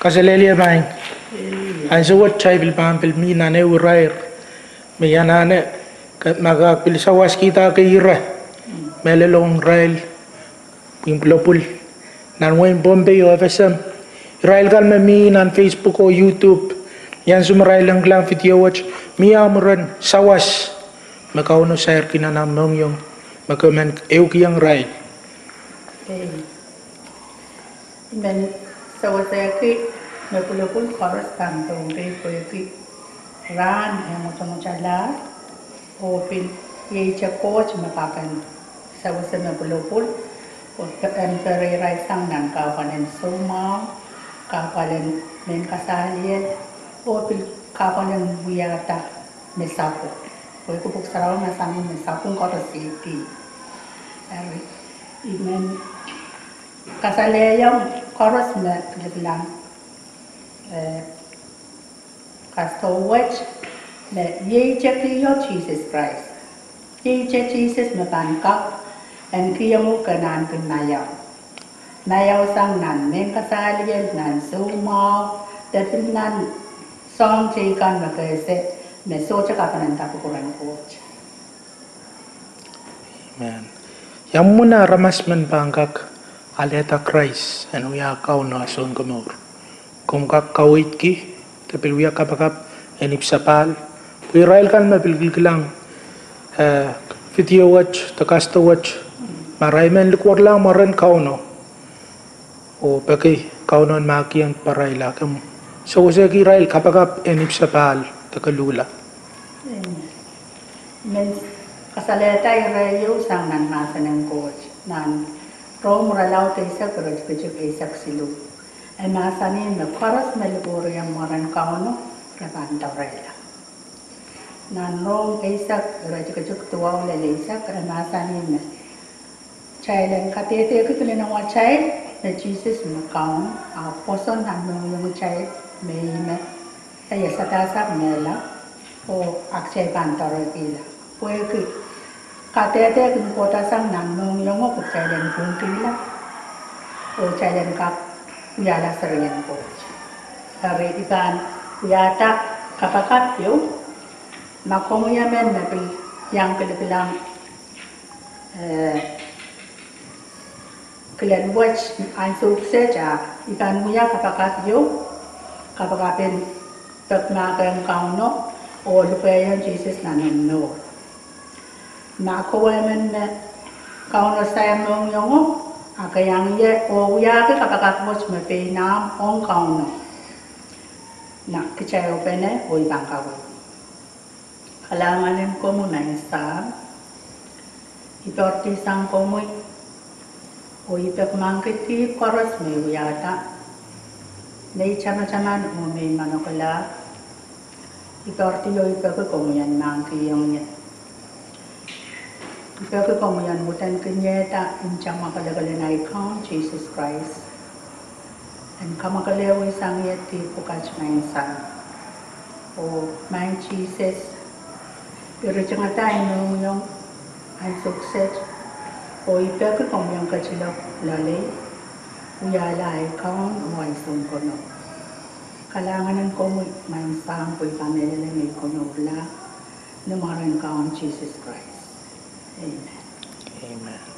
Kasalelia bang. Ay suwat chay bil pampil mi nane urair. Mi yanane maga pil sawas kita ke ira. Melelong rail. Pimplopul. Nan wain Bombay o FSM. Rail kal mi nan Facebook o YouTube. Yan sumrail ang klang video watch. Mi amuran sawas. Makauno sayar kinanamong yung makaman eukiyang rail. Men sawas saya ki mepulupul chorus kantong pe poeki ran yang macam-macam o pin ye coach makakan sawas mepulupul o tempere rai sang nan ka panen suma ka panen men kasalian o pin ka panen wiata mesapo o ko puk sarau na sami mesapo ko to city imen kasaleya chorus me bilang Castawatch na yejakiyo Jesus Christ. Yeja Jesus mabangkak and kiyamu kanan kinayaw. Nayaw sang nan men kasalian nan sumaw dapat nan song jikan magkese na socha kapanan tapukuran coach. Amen. Yang muna ramasman bangkak aleta Christ and we are kauna ason kumur. Kung kakawit ki, tapil wiya kapakap, enip sapal. Pirail kan mapilgil lang, video watch, takasta watch, maray men likwar lang maran kauno. O paki, kauno ang maki ang parayla kam. So sa kirail kapakap, enip sapal, takalula. Men kasaleta yung rayo sang nan masa ng coach, nan ro muralaw tayo sa karaj kajik isak silu. Ay masanin na chorus meliburo yung maran kauno rabanta rela. Nanrong isak rajuk tuwa lele isak ay masanin na chailan katete ko tuloy ng mga child na Jesus makaon poson nanong yung child may kaya sa tasap nila o aksay pantaro ila. Pwede katete kung potasang nanong yung mga chailan kung tila o chailan kap Uyala sariyan po. Hari ikan uyata kapakat yung makomuyamen na yang pilipilang kalian watch ang sukses ikan uya kapakat yung kapakapin pagmakang kauno o lupayan Jesus na nunod. Makomuyamen na kauno sayang nung yung kayang ye o ya ke kapakat mo me nam ong kauno na kichayo pene o ibang kawo kalanganin ko mo na isa itorti sang ko mo o ipek mangkiti koros me uyata nei chama-chaman o me manokala itorti yo ipek ko mo yan mangki yung ye Ipagka ko mo yan, mutan kanyeta, inchang makalagalan na ikaw, Jesus Christ. And kamakalewa isang yeti, pukach na insan. O, may Jesus. Pero siya nga tayo nung yung ang sukses. O, ipagka ko mo yung kachilok lalay. Uyala ikaw, o ay sungkono. Kalanganan ko mo, may isang po ipamelala may kunula. Numaran ka ang Jesus Christ. Amen. Amen.